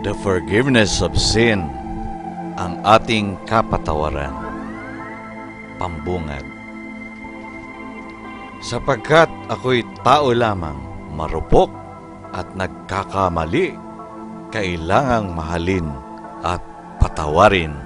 The forgiveness of sin, ang ating kapatawaran. Pambungad. Sapagkat ako'y tao lamang, marupok at nagkakamali, kailangang mahalin at patawarin.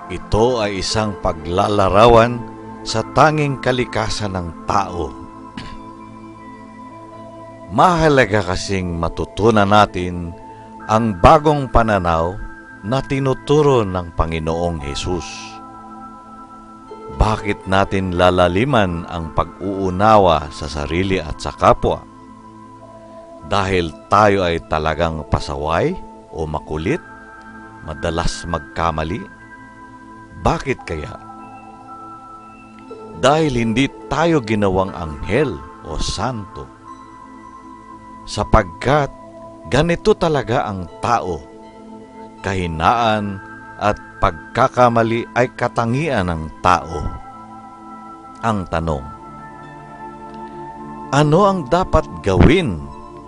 Ito ay isang paglalarawan sa tanging kalikasan ng tao. Mahalaga kasing matutunan natin ang bagong pananaw na tinuturo ng Panginoong Hesus. Bakit natin lalaliman ang pag-uunawa sa sarili at sa kapwa? Dahil tayo ay talagang pasaway o makulit, madalas magkamali? Bakit kaya? Dahil hindi tayo ginawang anghel o santo. Sapagkat ganito talaga ang tao. Kahinaan at pagkakamali ay katangian ng tao. Ang tanong, ano ang dapat gawin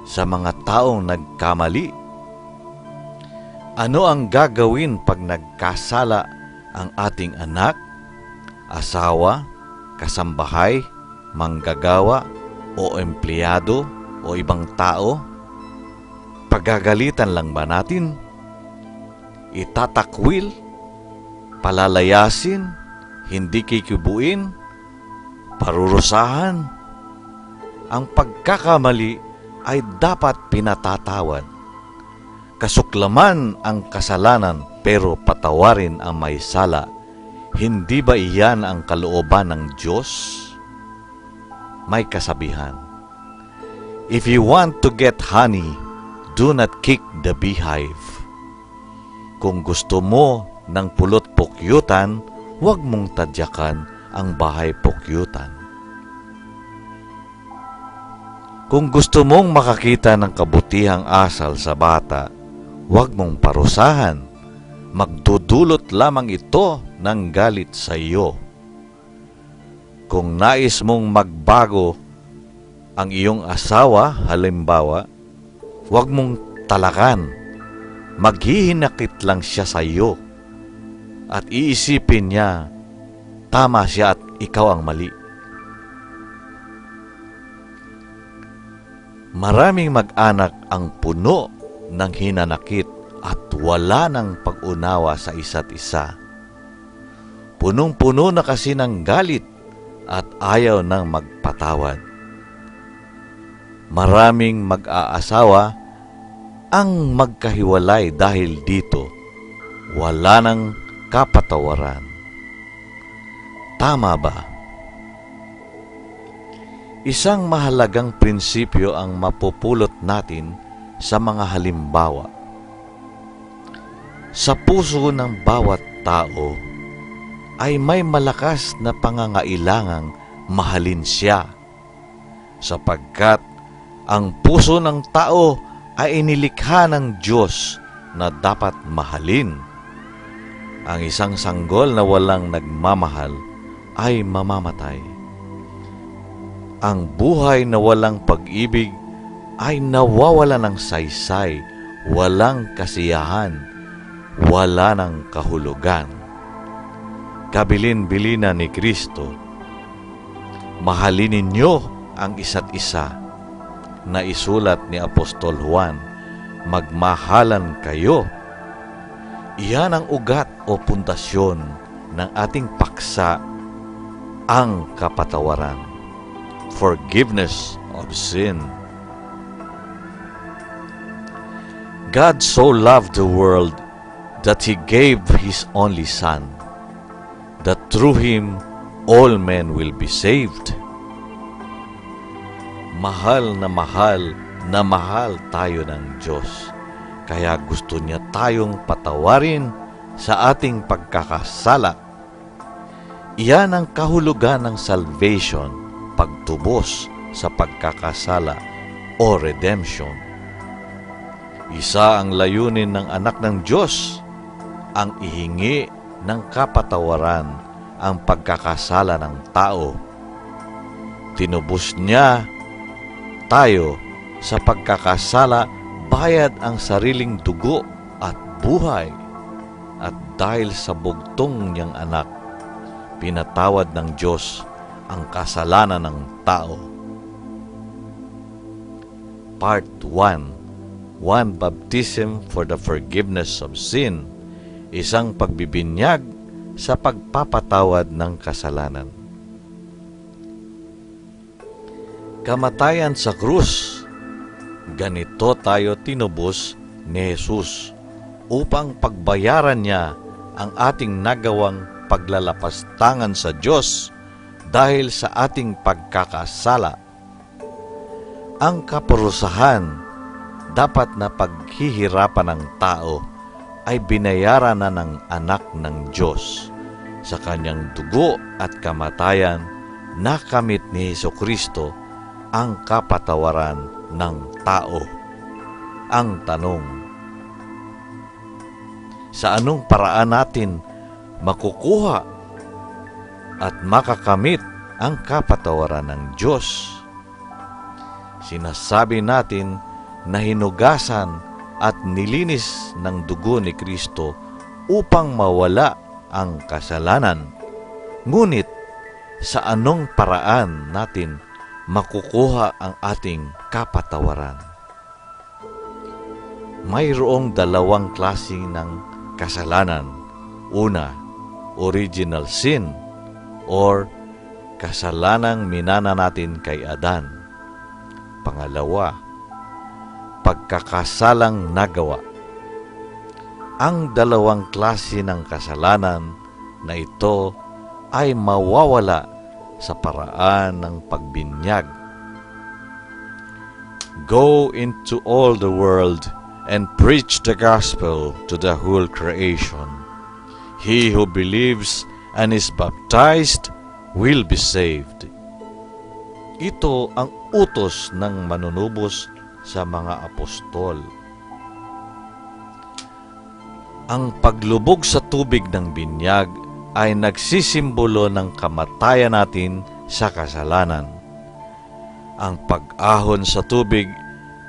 sa mga taong nagkamali? Ano ang gagawin pag nagkasala ang ating anak, asawa, kasambahay, manggagawa o empleyado o ibang tao? Pagagalitan lang ba natin? Itatakwil? Palalayasin? Hindi kikibuin? Parurusahan? Ang pagkakamali ay dapat pinatatawad. Kasuklaman ang kasalanan pero patawarin ang may sala. Hindi ba iyan ang kalooban ng Diyos? May kasabihan, if you want to get honey, do not kick the beehive. Kung gusto mo ng pulot-pukyutan, huwag mong tadyakan ang bahay-pukyutan. Kung gusto mong makakita ng kabutihang asal sa bata, huwag mong parusahan. Magdudulot lamang ito ng galit sa iyo. Kung nais mong magbago ang iyong asawa, halimbawa, huwag mong talakan. Maghihinakit lang siya sa iyo at iisipin niya tama siya at ikaw ang mali. Maraming mag-anak ang puno ng hinanakit at wala ng pag-unawa sa isa't isa. Punong-puno na kasi ng galit at ayaw nang magpatawad. Maraming mag-aasawa ang magkahiwalay dahil dito wala ng kapatawaran. Tama ba? Isang mahalagang prinsipyo ang mapupulot natin sa mga halimbawa. Sa puso ng bawat tao ay may malakas na pangangailangang mahalin siya, sapagkat ang puso ng tao ay inilikha ng Diyos na dapat mahalin. Ang isang sanggol na walang nagmamahal ay mamamatay. Ang buhay na walang pag-ibig ay nawawala ng saysay, walang kasiyahan, wala ng kahulugan. Kabilin-bilinan ni Kristo, mahalin ninyo ang isa't isa, na isulat ni Apostol Juan, magmahalan kayo. Iyan ang ugat o pundasyon ng ating paksa, ang kapatawaran. Forgiveness of sin. God so loved the world that He gave His only Son, that through Him all men will be saved. Mahal na mahal tayo ng Diyos. Kaya gusto niya tayong patawarin sa ating pagkakasala. Iyan ang kahulugan ng salvation, pagtubos sa pagkakasala o redemption. Isa ang layunin ng anak ng Diyos, ang ihingi ng kapatawaran ang pagkakasala ng tao. Tinubos niya tayo sa pagkakasala Bayad ang sariling dugo at buhay, at dahil sa bugtong niyang anak, pinatawad ng Diyos ang kasalanan ng tao. Part 1. One baptism for the forgiveness of sin. Isang pagbibinyag sa pagpapatawad ng kasalanan. Kamatayan sa krus. Ganito tayo tinubos ni Jesus upang pagbayaran niya ang ating nagawang paglalapastangan sa Diyos dahil sa ating pagkakasala. Ang kaparusahan dapat na paghihirapan ng tao ay binayaran na ng anak ng Diyos. Sa kanyang dugo at kamatayan, nakamit ni Hesukristo ang kapatawaran ng tao. Ang tanong, sa anong paraan natin makukuha at makakamit ang kapatawaran ng Diyos? Sinasabi natin na hinugasan at nilinis ng dugo ni Kristo upang mawala ang kasalanan. Ngunit, sa anong paraan natin makukuha ang ating kapatawaran? Mayroong dalawang klase ng kasalanan. Una, original sin or kasalanang minana natin kay Adan. Pangalawa, pagkakasalang nagawa. Ang dalawang klase ng kasalanan na ito ay mawawala sa paraan ng pagbinyag. Go into all the world and preach the gospel to the whole creation. He who believes and is baptized will be saved. Ito ang utos ng manunubos sa mga apostol. Ang paglubog sa tubig ng binyag ay nagsisimbolo ng kamatayan natin sa kasalanan. Ang pag-ahon sa tubig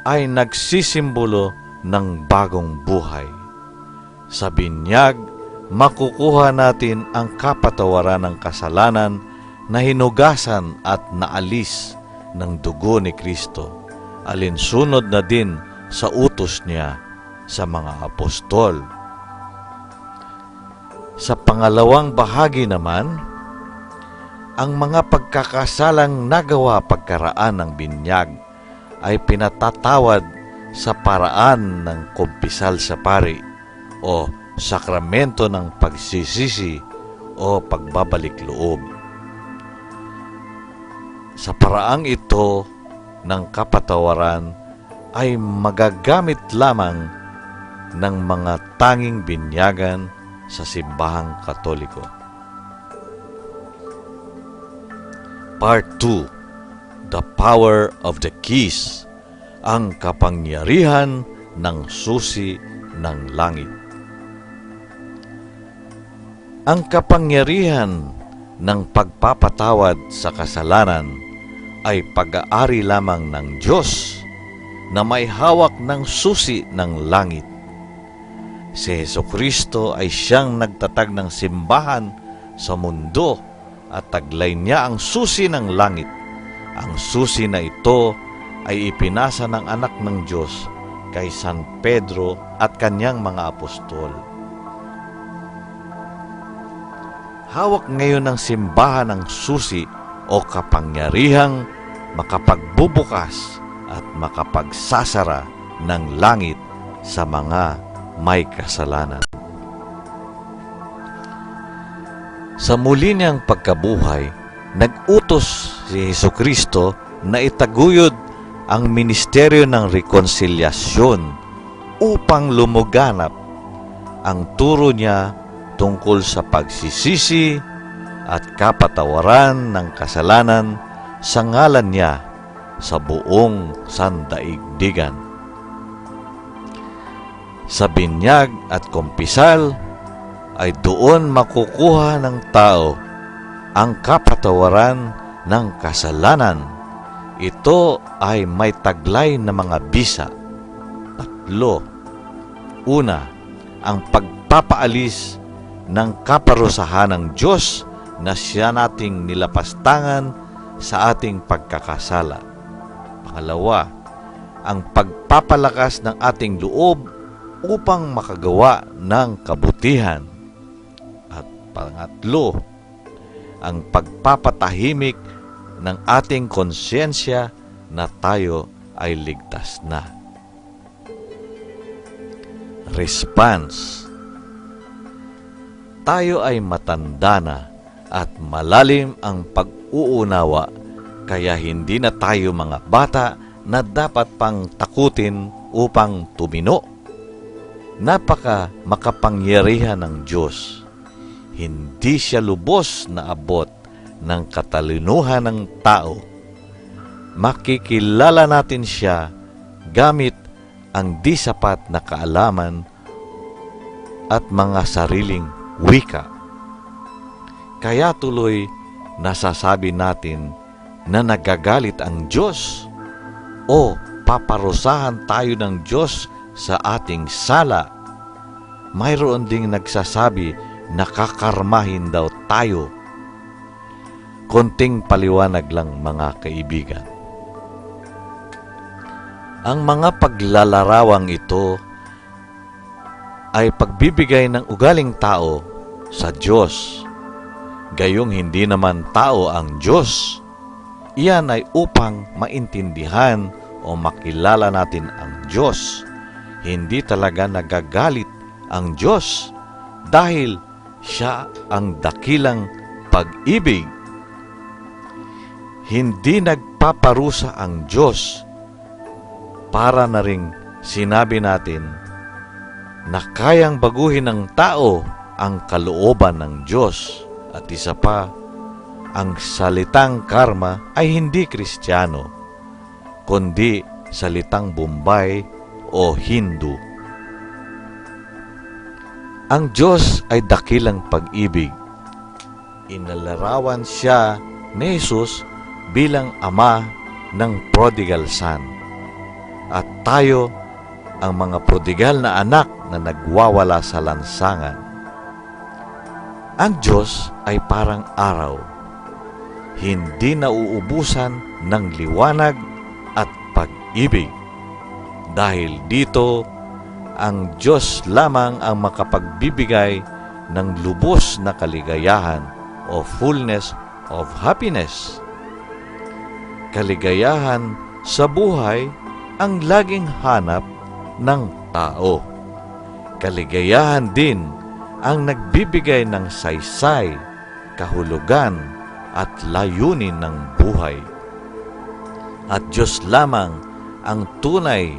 ay nagsisimbolo ng bagong buhay. Sa binyag, makukuha natin ang kapatawaran ng kasalanan na hinugasan at naalis ng dugo ni Kristo, alinsunod na din sa utos niya sa mga apostol. Sa pangalawang bahagi naman, ang mga pagkakasalang nagawa pagkaraan ng binyag ay pinatatawad sa paraan ng kumpisal sa pari o sakramento ng pagsisisi o pagbabalik loob. Sa paraang ito ng kapatawaran ay magagamit lamang ng mga tanging binyagan sa simbahang Katoliko. Part 2. The Power of the Keys. Ang kapangyarihan ng susi ng langit. Ang kapangyarihan ng pagpapatawad sa kasalanan ay pag-aari lamang ng Diyos na may hawak ng susi ng langit. Si Hesukristo ay siyang nagtatag ng simbahan sa mundo at taglay niya ang susi ng langit. Ang susi na ito ay ipinasa ng anak ng Diyos kay San Pedro at kanyang mga apostol. Hawak ngayon ng simbahan ang susi o kapangyarihang makapagbubukas at makapagsasara ng langit sa mga may kasalanan. Sa muli niyang pagkabuhay, nag-utos si Hesukristo na itaguyod ang ministeryo ng rekonsilyasyon upang lumuganap ang turo niya tungkol sa pagsisisi at kapatawaran ng kasalanan sa ngalan niya sa buong sandaigdigan. Sa binyag at kumpisal ay doon makukuha ng tao ang kapatawaran ng kasalanan. Ito ay may taglay na mga bisa. tatlo. Una, ang pagpapaalis ng kaparusahan ng Diyos na siya nating nilapastangan sa ating pagkakasala. Pangalawa, ang pagpapalakas ng ating loob upang makagawa ng kabutihan. At pangatlo, ang pagpapatahimik ng ating konsyensya na tayo ay ligtas na. Response. Tayo ay matanda na at malalim ang pag-uunawa, kaya hindi na tayo mga bata na dapat pang takutin upang tumino. Napaka makapangyarihan ng Diyos. Hindi siya lubos na abot ng katalinuhan ng tao. Makikilala natin siya gamit ang di sapat na kaalaman at mga sariling wika. Kaya tuloy nasasabi natin na nagagalit ang Diyos o paparusahan tayo ng Diyos sa ating sala. Mayroon ding nagsasabi na kakarmahin daw tayo. Konting paliwanag lang mga kaibigan. Ang mga paglalarawang ito ay pagbibigay ng ugaling tao sa Diyos. Gayong hindi naman tao ang Diyos. Iyan ay upang maintindihan o makilala natin ang Diyos. Hindi talaga nagagalit ang Diyos dahil siya ang dakilang pag-ibig. Hindi nagpaparusa ang Diyos. Para na ring sinabi natin na kayang baguhin ng tao ang kalooban ng Diyos. At isa pa, ang salitang karma ay hindi Kristiyano, kundi salitang Bombay o Hindu. Ang Diyos ay dakilang pag-ibig. Inalarawan siya ni Jesus bilang ama ng prodigal son. At tayo ang mga prodigal na anak na nagwawala sa lansangan. Ang Diyos ay parang araw. Hindi nauubusan ng liwanag at pag-ibig. Dahil dito, ang Diyos lamang ang makapagbibigay ng lubos na kaligayahan o fullness of happiness. Kaligayahan sa buhay ang laging hanap ng tao. Kaligayahan din ang nagbibigay ng saysay, kahulugan at layunin ng buhay. At Diyos lamang ang tunay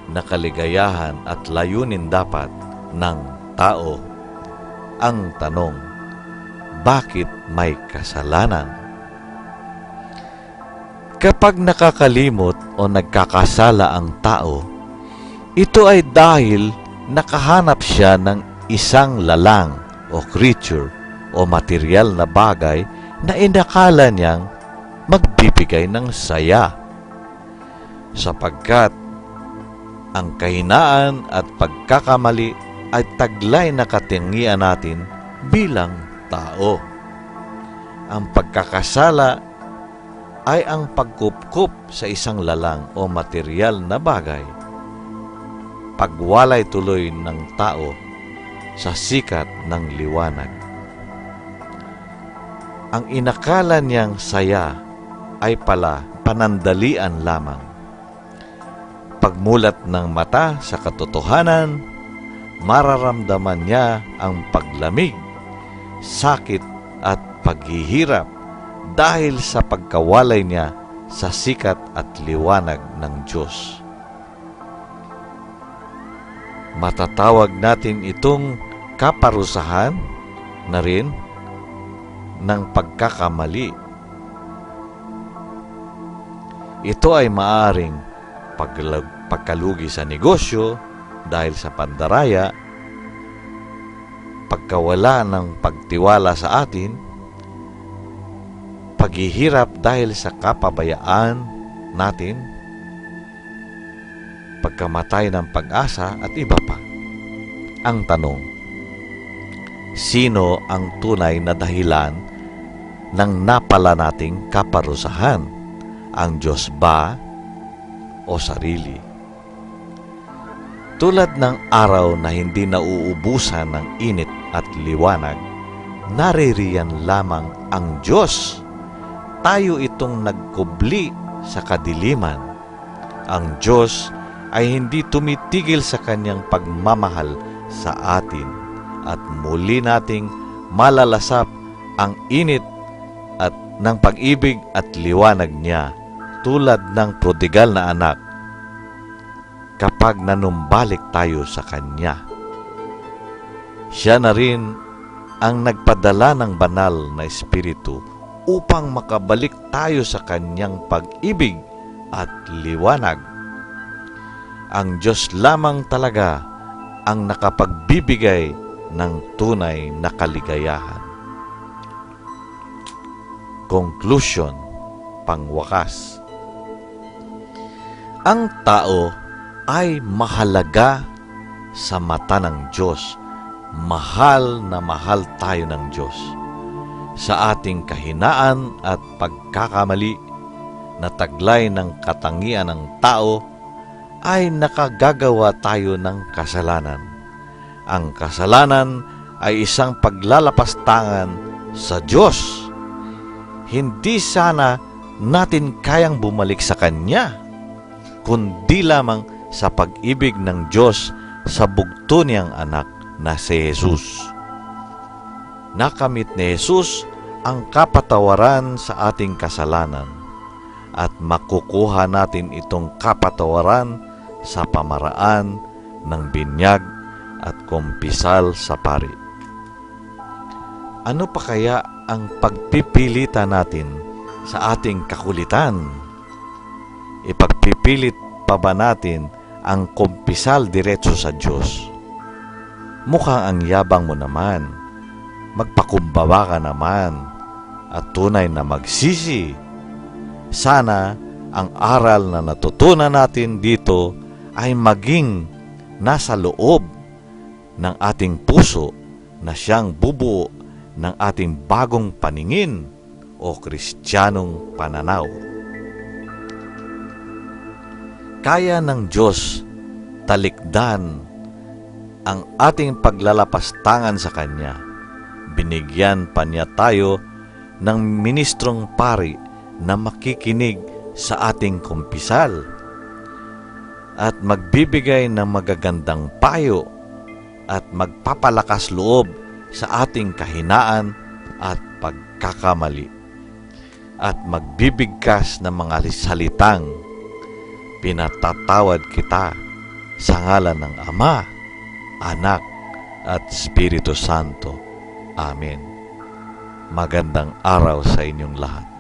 na kaligayahan at layunin dapat ng tao. Ang tanong, bakit may kasalanan? Kapag nakakalimot o nagkakasala ang tao, ito ay dahil nakahanap siya ng isang lalang o creature o material na bagay na inakala niyang magbibigay ng saya. Sapagkat ang kahinaan at pagkakamali ay taglay na katingian natin bilang tao. Ang pagkakasala ay ang pagkupkup sa isang lalang o material na bagay. Pagwalay tuloy ng tao sa sikat ng liwanag. Ang inakala niyang saya ay pala panandalian lamang. Pagmulat ng mata sa katotohanan, mararamdaman niya ang paglamig, sakit at paghihirap dahil sa pagkawalay niya sa sikat at liwanag ng Diyos. Matatawag natin itong kaparusahan na rin ng pagkakamali. Ito ay maaring pagkalugi sa negosyo dahil sa pandaraya, pagkawala ng pagtiwala sa atin, paghihirap dahil sa kapabayaan natin, pagkamatay ng pag-asa at iba pa. Ang tanong, sino ang tunay na dahilan ng napala nating kaparusahan? Ang Diyos ba o sarili? Tulad ng araw na hindi nauubusan ng init at liwanag, naririyan lamang ang Diyos. Tayo itong nagkubli sa kadiliman. Ang Diyos ay hindi tumitigil sa kanyang pagmamahal sa atin at muli nating malalasap ang init at ng pag-ibig at liwanag niya tulad ng prodigal na anak kapag nanumbalik tayo sa kanya. Siya na rin ang nagpadala ng banal na Espiritu upang makabalik tayo sa kanyang pag-ibig at liwanag. Ang Diyos lamang talaga ang nakapagbibigay ng tunay na kaligayahan. Conclusion, pangwakas. Ang tao ay mahalaga sa mata ng Diyos. Mahal na mahal tayo ng Diyos. Sa ating kahinaan at pagkakamali na taglay ng katangian ng tao, ay nakagagawa tayo ng kasalanan. Ang kasalanan ay isang paglalapastangan sa Diyos. Hindi sana natin kayang bumalik sa Kanya, kundi lamang sa pag-ibig ng Diyos sa bugto niyang anak na si Jesus. Nakamit ni Jesus ang kapatawaran sa ating kasalanan at makukuha natin itong kapatawaran sa pamaraan ng binyag at kumpisal sa pari. Ano pa kaya ang pagpipilitan natin sa ating kakulitan? Ipagpipilit pa ba natin ang kumpisal diretso sa Diyos? Mukhang ang yabang mo naman. Magpakumbaba ka naman at tunay na magsisi. Sana ang aral na natutunan natin dito ay maging nasa loob ng ating puso na siyang bubuo ng ating bagong paningin o Kristiyanong pananaw. Kaya ng Diyos talikdan ang ating paglalapastangan sa Kanya. Binigyan pa niya tayo ng ministrong pari na makikinig sa ating kumpisal at magbibigay ng magagandang payo at magpapalakas loob sa ating kahinaan at pagkakamali at magbibigkas ng mga salitang, "Pinatatawad kita sa ngalan ng Ama, Anak at Espiritu Santo. Amen." Magandang araw sa inyong lahat.